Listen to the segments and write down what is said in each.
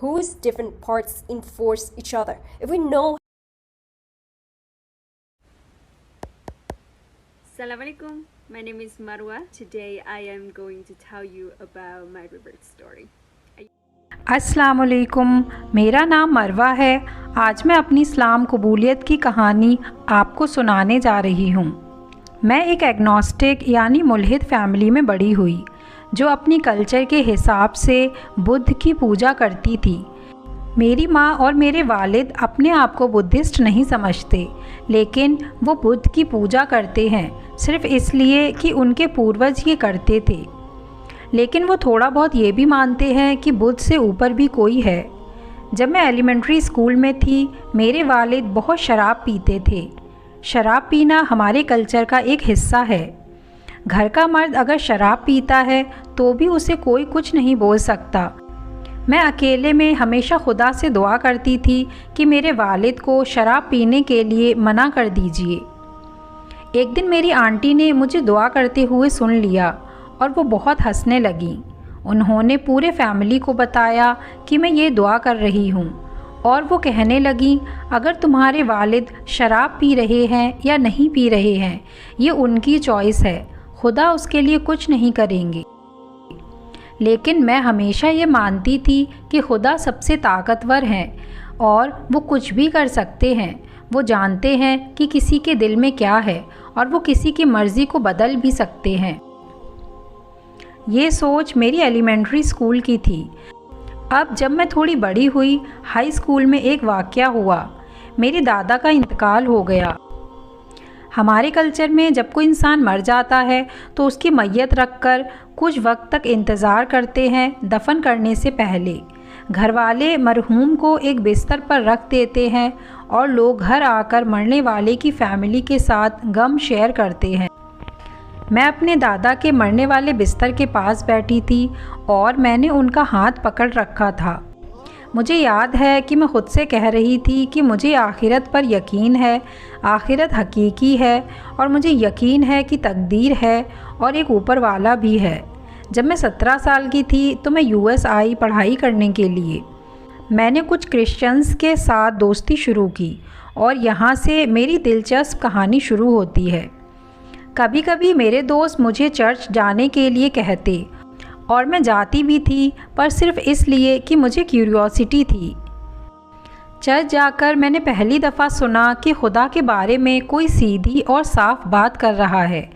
whose different parts enforce each other. If we know. Assalamu alaikum. My name is Marwa. Today I am going to tell you about my rebirth story. अस्सलामुअलैकुम, मेरा नाम मरवा है। आज मैं अपनी इस्लाम कबूलियत की कहानी आपको सुनाने जा रही हूँ। मैं एक एग्नोस्टिक यानी मुल्हिद फैमिली में बड़ी हुई जो अपनी कल्चर के हिसाब से बुद्ध की पूजा करती थी। मेरी माँ और मेरे वालिद अपने आप को बुद्धिस्ट नहीं समझते, लेकिन वो बुद्ध की पूजा करते हैं सिर्फ़ इसलिए कि उनके पूर्वज ये करते थे। लेकिन वो थोड़ा बहुत ये भी मानते हैं कि बुद्ध से ऊपर भी कोई है। जब मैं एलिमेंट्री स्कूल में थी, मेरे वालिद बहुत शराब पीते थे। शराब पीना हमारे कल्चर का एक हिस्सा है। घर का मर्द अगर शराब पीता है तो भी उसे कोई कुछ नहीं बोल सकता। मैं अकेले में हमेशा खुदा से दुआ करती थी कि मेरे वालिद को शराब पीने के लिए मना कर दीजिए। एक दिन मेरी आंटी ने मुझे दुआ करते हुए सुन लिया और वो बहुत हंसने लगी। उन्होंने पूरे फैमिली को बताया कि मैं ये दुआ कर रही हूँ और वो कहने लगी, अगर तुम्हारे वालिद शराब पी रहे हैं या नहीं पी रहे हैं, ये उनकी चॉइस है, खुदा उसके लिए कुछ नहीं करेंगे। लेकिन मैं हमेशा ये मानती थी कि खुदा सबसे ताकतवर हैं और वो कुछ भी कर सकते हैं। वो जानते हैं कि किसी के दिल में क्या है और वो किसी की मर्ज़ी को बदल भी सकते हैं। ये सोच मेरी एलिमेंट्री स्कूल की थी। अब जब मैं थोड़ी बड़ी हुई, हाई स्कूल में एक वाक़या हुआ। मेरे दादा का इंतकाल हो गया। हमारे कल्चर में जब कोई इंसान मर जाता है तो उसकी मैयत रखकर कुछ वक्त तक इंतज़ार करते हैं दफन करने से पहले। घर वाले मरहूम को एक बिस्तर पर रख देते हैं और लोग घर आकर मरने वाले की फैमिली के साथ गम शेयर करते हैं। मैं अपने दादा के मरने वाले बिस्तर के पास बैठी थी और मैंने उनका हाथ पकड़ रखा था। मुझे याद है कि मैं ख़ुद से कह रही थी कि मुझे आखिरत पर यकीन है, आखिरत हकीकी है और मुझे यकीन है कि तकदीर है और एक ऊपर वाला भी है। जब मैं 17 साल की थी तो मैं यूएस आई पढ़ाई करने के लिए। मैंने कुछ क्रिश्चियंस के साथ दोस्ती शुरू की और यहाँ से मेरी दिलचस्प कहानी शुरू होती है। कभी कभी मेरे दोस्त मुझे चर्च जाने के लिए कहते और मैं जाती भी थी, पर सिर्फ इसलिए कि मुझे क्यूरियोसिटी थी। चर्च जाकर मैंने पहली दफ़ा सुना कि खुदा के बारे में कोई सीधी और साफ बात कर रहा है।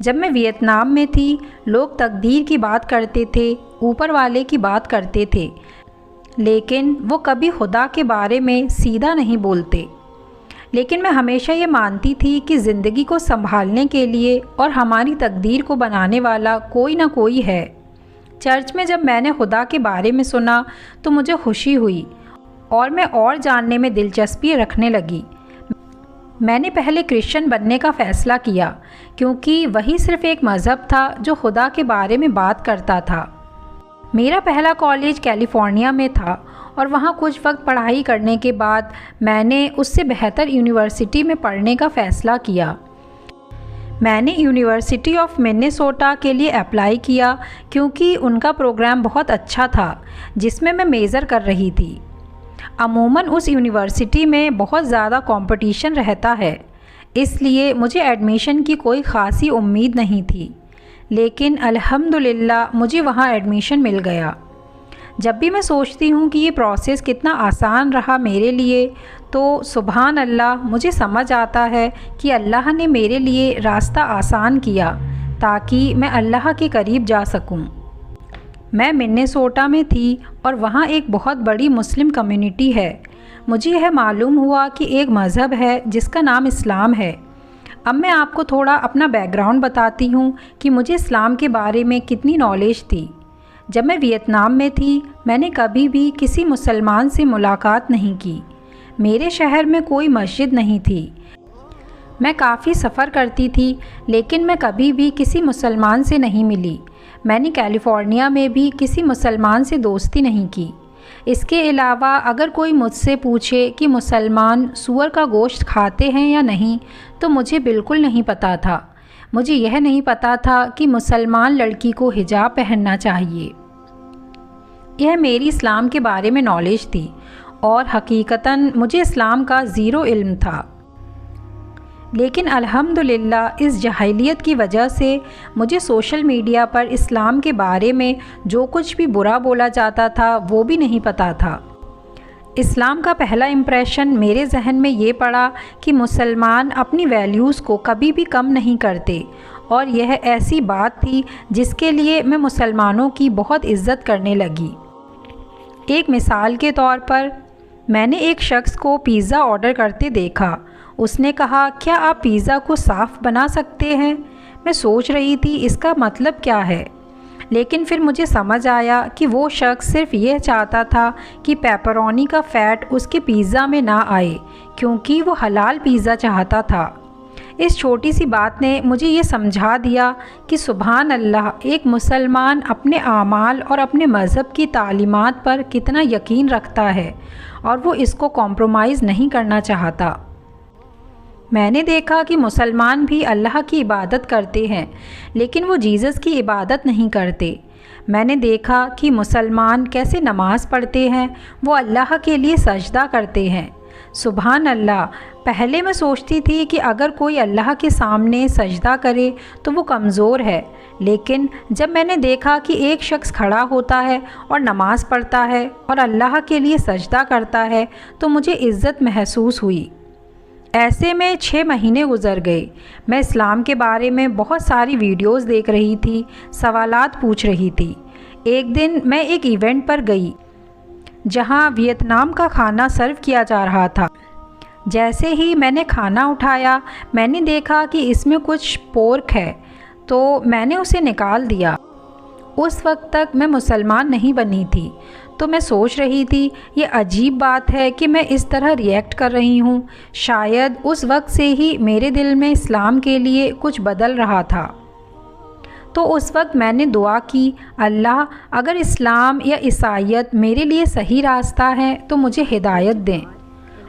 जब मैं वियतनाम में थी, लोग तकदीर की बात करते थे, ऊपर वाले की बात करते थे, लेकिन वो कभी खुदा के बारे में सीधा नहीं बोलते। लेकिन मैं हमेशा ये मानती थी कि ज़िंदगी को संभालने के लिए और हमारी तकदीर को बनाने वाला कोई ना कोई है। चर्च में जब मैंने खुदा के बारे में सुना तो मुझे खुशी हुई और मैं और जानने में दिलचस्पी रखने लगी। मैंने पहले क्रिश्चियन बनने का फ़ैसला किया क्योंकि वही सिर्फ़ एक मज़हब था जो खुदा के बारे में बात करता था। मेरा पहला कॉलेज कैलिफोर्निया में था और वहाँ कुछ वक्त पढ़ाई करने के बाद मैंने उससे बेहतर यूनिवर्सिटी में पढ़ने का फ़ैसला किया। मैंने यूनिवर्सिटी ऑफ मिनेसोटा के लिए अप्लाई किया क्योंकि उनका प्रोग्राम बहुत अच्छा था जिसमें मैं मेजर कर रही थी। अमूमन उस यूनिवर्सिटी में बहुत ज़्यादा कंपटीशन रहता है, इसलिए मुझे एडमिशन की कोई ख़ासी उम्मीद नहीं थी, लेकिन अल्हम्दुलिल्लाह मुझे वहाँ एडमिशन मिल गया। जब भी मैं सोचती हूँ कि ये प्रोसेस कितना आसान रहा मेरे लिए, तो सुभान अल्लाह मुझे समझ आता है कि अल्लाह ने मेरे लिए रास्ता आसान किया ताकि मैं अल्लाह के करीब जा सकूँ। मैं मिनेसोटा में थी और वहाँ एक बहुत बड़ी मुस्लिम कम्युनिटी है। मुझे यह मालूम हुआ कि एक मज़हब है जिसका नाम इस्लाम है। अब मैं आपको थोड़ा अपना बैकग्राउंड बताती हूँ कि मुझे इस्लाम के बारे में कितनी नॉलेज थी। जब मैं वियतनाम में थी, मैंने कभी भी किसी मुसलमान से मुलाकात नहीं की। मेरे शहर में कोई मस्जिद नहीं थी। मैं काफ़ी सफ़र करती थी, लेकिन मैं कभी भी किसी मुसलमान से नहीं मिली। मैंने कैलिफोर्निया में भी किसी मुसलमान से दोस्ती नहीं की। इसके अलावा अगर कोई मुझसे पूछे कि मुसलमान सूअर का गोश्त खाते हैं या नहीं, तो मुझे बिल्कुल नहीं पता था। मुझे यह नहीं पता था कि मुसलमान लड़की को हिजाब पहनना चाहिए। यह मेरी इस्लाम के बारे में नॉलेज थी और हकीकतन मुझे इस्लाम का ज़ीरो इल्म था। लेकिन अल्हम्दुलिल्लाह इस जहालियत की वजह से मुझे सोशल मीडिया पर इस्लाम के बारे में जो कुछ भी बुरा बोला जाता था वो भी नहीं पता था। इस्लाम का पहला इम्प्रेशन मेरे जहन में ये पड़ा कि मुसलमान अपनी वैल्यूज़ को कभी भी कम नहीं करते, और यह ऐसी बात थी जिसके लिए मैं मुसलमानों की बहुत इज़्ज़त करने लगी। एक मिसाल के तौर पर मैंने एक शख्स को पिज़्ज़ा ऑर्डर करते देखा। उसने कहा, क्या आप पिज़्ज़ा को साफ़ बना सकते हैं? मैं सोच रही थी इसका मतलब क्या है, लेकिन फिर मुझे समझ आया कि वो शख्स सिर्फ यह चाहता था कि पेपरोनी का फ़ैट उसके पिज़्ज़ा में ना आए, क्योंकि वो हलाल पिज़्ज़ा चाहता था। इस छोटी सी बात ने मुझे ये समझा दिया कि सुभान अल्लाह, एक मुसलमान अपने आमाल और अपने मज़हब की तालीमात पर कितना यकीन रखता है और वो इसको कॉम्प्रोमाइज़ नहीं करना चाहता। मैंने देखा कि मुसलमान भी अल्लाह की इबादत करते हैं, लेकिन वो जीसस की इबादत नहीं करते। मैंने देखा कि मुसलमान कैसे नमाज़ पढ़ते हैं, वो अल्लाह के लिए सजदा करते हैं। सुभान अल्लाह, पहले मैं सोचती थी कि अगर कोई अल्लाह के सामने सजदा करे तो वो कमज़ोर है, लेकिन जब मैंने देखा कि एक शख्स खड़ा होता है और नमाज़ पढ़ता है और अल्लाह के लिए सजदा करता है तो मुझे इज़्ज़त महसूस हुई। ऐसे में 6 महीने गुज़र गए। मैं इस्लाम के बारे में बहुत सारी वीडियोज़ देख रही थी, सवालात पूछ रही थी। एक दिन मैं एक इवेंट पर गई जहां वियतनाम का खाना सर्व किया जा रहा था। जैसे ही मैंने खाना उठाया, मैंने देखा कि इसमें कुछ पोर्क है, तो मैंने उसे निकाल दिया। उस वक्त तक मैं मुसलमान नहीं बनी थी, तो मैं सोच रही थी ये अजीब बात है कि मैं इस तरह रिएक्ट कर रही हूँ। शायद उस वक्त से ही मेरे दिल में इस्लाम के लिए कुछ बदल रहा था। तो उस वक्त मैंने दुआ की, अल्लाह, अगर इस्लाम या ईसाईयत मेरे लिए सही रास्ता है तो मुझे हिदायत दें।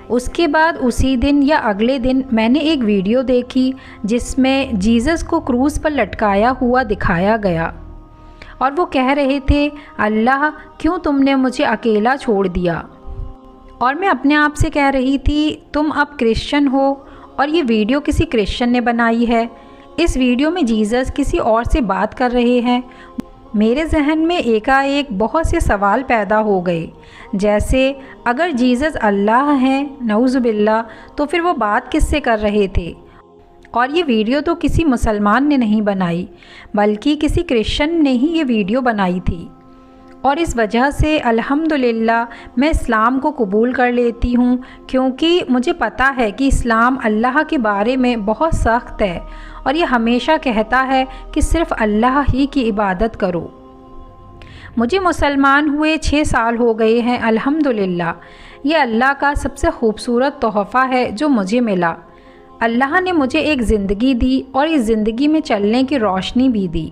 उसके बाद उसी दिन या अगले दिन मैंने एक वीडियो देखी जिसमें जीसस को क्रूज़ पर लटकाया हुआ दिखाया गया और वो कह रहे थे, अल्लाह, क्यों तुमने मुझे अकेला छोड़ दिया। और मैं अपने आप से कह रही थी, तुम अब क्रिश्चियन हो और ये वीडियो किसी क्रिश्चियन ने बनाई है। इस वीडियो में जीसस किसी और से बात कर रहे हैं। मेरे जहन में एकाएक बहुत से सवाल पैदा हो गए, जैसे अगर जीसस अल्लाह हैं, नऊज़ुबिल्लाह, तो फिर वो बात किससे कर रहे थे? और ये वीडियो तो किसी मुसलमान ने नहीं बनाई, बल्कि किसी क्रिश्चियन ने ही ये वीडियो बनाई थी। और इस वजह से अल्हम्दुलिल्लाह मैं इस्लाम को कबूल कर लेती हूँ, क्योंकि मुझे पता है कि इस्लाम अल्लाह के बारे में बहुत सख्त है और ये हमेशा कहता है कि सिर्फ़ अल्लाह ही की इबादत करो। मुझे मुसलमान हुए 6 साल हो गए हैं अल्हम्दुलिल्लाह। ये अल्लाह का सबसे खूबसूरत तोहफ़ा है जो मुझे मिला। अल्लाह ने मुझे एक ज़िंदगी दी और इस ज़िंदगी में चलने की रोशनी भी दी।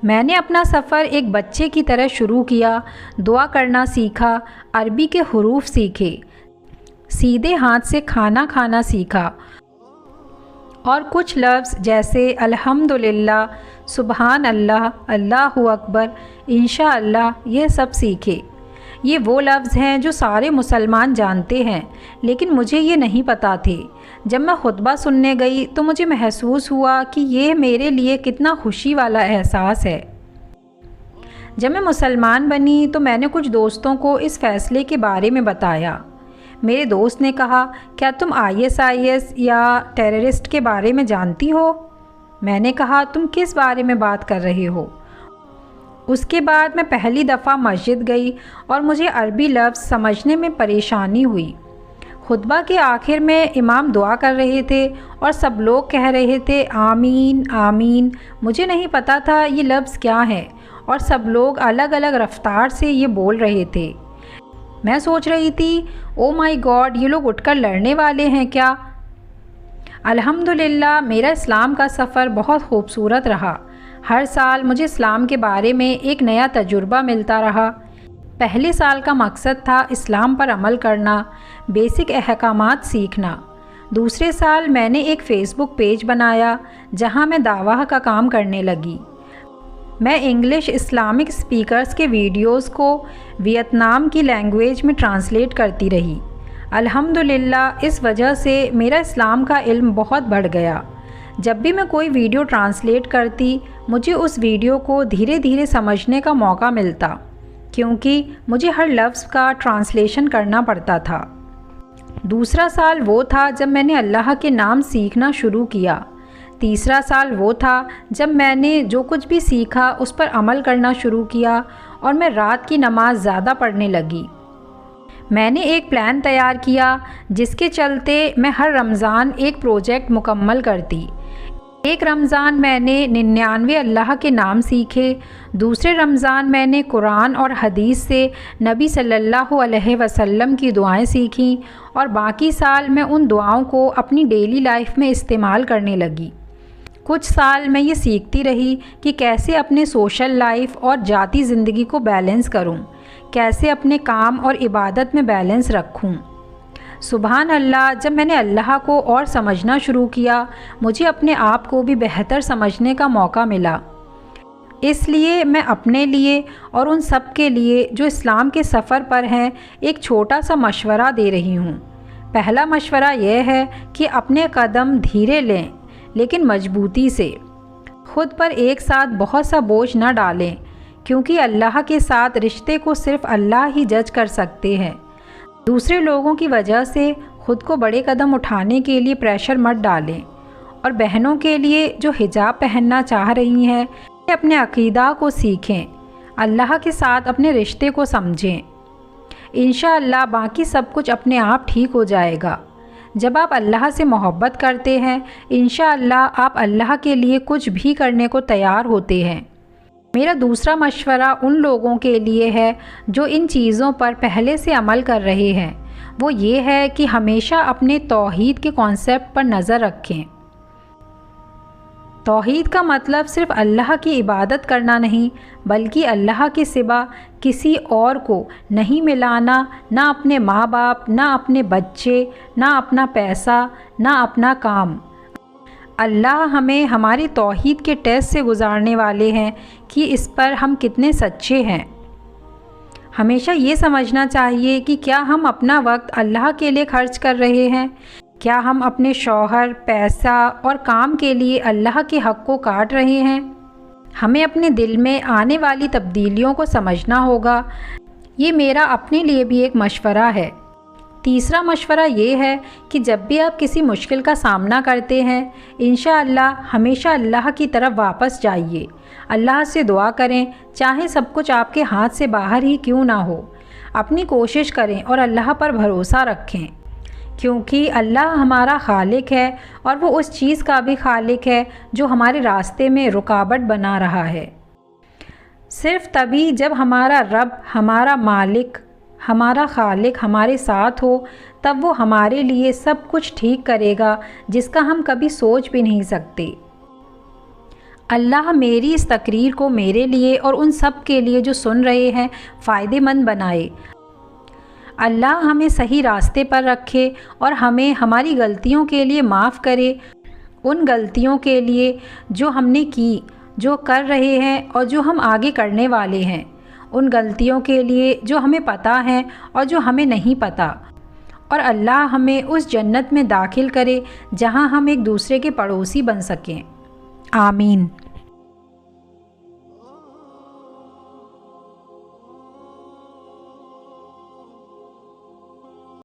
मैंने अपना सफ़र एक बच्चे की तरह शुरू किया, दुआ करना सीखा, अरबी के हरूफ सीखे, सीधे हाथ से खाना खाना सीखा और कुछ लफ्ज़ जैसे अल्हम्दुलिल्लाह, सुबहान अल्लाह, अल्लाहु अकबर, इंशाअल्लाह, यह सब सीखे। ये वो लफ्ज़ हैं जो सारे मुसलमान जानते हैं, लेकिन मुझे ये नहीं पता थे। जब मैं खुतबा सुनने गई तो मुझे महसूस हुआ कि ये मेरे लिए कितना खुशी वाला एहसास है। जब मैं मुसलमान बनी तो मैंने कुछ दोस्तों को इस फ़ैसले के बारे में बताया। मेरे दोस्त ने कहा, क्या तुम ISIS या टेररिस्ट के बारे में जानती हो? मैंने कहा, तुम किस बारे में बात कर रहे हो? उसके बाद मैं पहली दफ़ा मस्जिद गई और मुझे अरबी लफ्ज़ समझने में परेशानी हुई। खुतबा के आखिर में इमाम दुआ कर रहे थे और सब लोग कह रहे थे, आमीन आमीन। मुझे नहीं पता था ये लफ्ज़ क्या है और सब लोग अलग अलग रफ्तार से ये बोल रहे थे। मैं सोच रही थी, ओ माय गॉड, ये लोग उठकर लड़ने वाले हैं क्या? अल्हम्दुलिल्लाह मेरा इस्लाम का सफ़र बहुत खूबसूरत रहा। हर साल मुझे इस्लाम के बारे में एक नया तजुर्बा मिलता रहा। पहले साल का मकसद था इस्लाम पर अमल करना, बेसिक अहकामात सीखना। दूसरे साल मैंने एक फ़ेसबुक पेज बनाया जहां मैं दावा का काम करने लगी। मैं इंग्लिश इस्लामिक स्पीकर्स के वीडियोस को वियतनाम की लैंग्वेज में ट्रांसलेट करती रही। अल्हम्दुलिल्लाह इस वजह से मेरा इस्लाम का इल्म बहुत बढ़ गया। जब भी मैं कोई वीडियो ट्रांसलेट करती, मुझे उस वीडियो को धीरे धीरे समझने का मौका मिलता, क्योंकि मुझे हर लफ्ज़ का ट्रांसलेशन करना पड़ता था। दूसरा साल वो था जब मैंने अल्लाह के नाम सीखना शुरू किया। तीसरा साल वो था जब मैंने जो कुछ भी सीखा उस पर अमल करना शुरू किया और मैं रात की नमाज़ ज़्यादा पढ़ने लगी। मैंने एक प्लान तैयार किया जिसके चलते मैं हर रमज़ान एक प्रोजेक्ट मुकम्मल करती। एक रमज़ान मैंने 99 अल्लाह के नाम सीखे। दूसरे रमज़ान मैंने कुरान और हदीस से नबी सल्लल्लाहु अलैहि वसल्लम की दुआएं सीखीं और बाकी साल मैं उन दुआओं को अपनी डेली लाइफ में इस्तेमाल करने लगी। कुछ साल मैं ये सीखती रही कि कैसे अपने सोशल लाइफ और जाती ज़िंदगी को बैलेंस करूं, कैसे अपने काम और इबादत में बैलेंस रखूं। सुभान अल्लाह, जब मैंने अल्लाह को और समझना शुरू किया, मुझे अपने आप को भी बेहतर समझने का मौका मिला। इसलिए मैं अपने लिए और उन सब के लिए जो इस्लाम के सफ़र पर हैं एक छोटा सा मशवरा दे रही हूँ। पहला मशवरा यह है कि अपने कदम धीरे लें लेकिन मजबूती से। खुद पर एक साथ बहुत सा बोझ न डालें, क्योंकि अल्लाह के साथ रिश्ते को सिर्फ़ अल्लाह ही जज कर सकते हैं। दूसरे लोगों की वजह से ख़ुद को बड़े कदम उठाने के लिए प्रेशर मत डालें। और बहनों के लिए जो हिजाब पहनना चाह रही हैं, अपने अक़ीदा को सीखें, अल्लाह के साथ अपने रिश्ते को समझें। इंशाअल्लाह बाकी सब कुछ अपने आप ठीक हो जाएगा। जब आप अल्लाह से मोहब्बत करते हैं, इंशाअल्लाह आप अल्लाह के लिए कुछ भी करने को तैयार होते हैं। मेरा दूसरा मशवरा उन लोगों के लिए है जो इन चीज़ों पर पहले से अमल कर रहे हैं। वो ये है कि हमेशा अपने तौहीद के कॉन्सेप्ट पर नज़र रखें। तौहीद का मतलब सिर्फ़ अल्लाह की इबादत करना नहीं, बल्कि अल्लाह के सिवा किसी और को नहीं मिलाना, ना अपने माँ बाप, ना अपने बच्चे, ना अपना पैसा, ना अपना काम। अल्लाह हमें हमारी तौहीद के टेस्ट से गुजारने वाले हैं कि इस पर हम कितने सच्चे हैं। हमेशा ये समझना चाहिए कि क्या हम अपना वक्त अल्लाह के लिए खर्च कर रहे हैं, क्या हम अपने शौहर, पैसा और काम के लिए अल्लाह के हक़ को काट रहे हैं। हमें अपने दिल में आने वाली तब्दीलियों को समझना होगा। ये मेरा अपने लिए भी एक मशवरा है। तीसरा मशवरा ये है कि जब भी आप किसी मुश्किल का सामना करते हैं, इंशाअल्लाह हमेशा अल्लाह की तरफ वापस जाइए। अल्लाह से दुआ करें, चाहे सब कुछ आपके हाथ से बाहर ही क्यों ना हो। अपनी कोशिश करें और अल्लाह पर भरोसा रखें, क्योंकि अल्लाह हमारा खालिक है और वो उस चीज़ का भी खालिक है जो हमारे रास्ते में रुकावट बना रहा है। सिर्फ़ तभी जब हमारा रब, हमारा मालिक, हमारा खालिक हमारे साथ हो, तब वो हमारे लिए सब कुछ ठीक करेगा जिसका हम कभी सोच भी नहीं सकते। अल्लाह मेरी इस तकरीर को मेरे लिए और उन सब के लिए जो सुन रहे हैं फ़ायदेमंद बनाए। अल्लाह हमें सही रास्ते पर रखे और हमें हमारी गलतियों के लिए माफ़ करे, उन गलतियों के लिए जो हमने की, जो कर रहे हैं और जो हम आगे करने वाले हैं, उन गलतियों के लिए जो हमें पता है और जो हमें नहीं पता। और अल्लाह हमें उस जन्नत में दाखिल करे जहां हम एक दूसरे के पड़ोसी बन सकें। आमीन।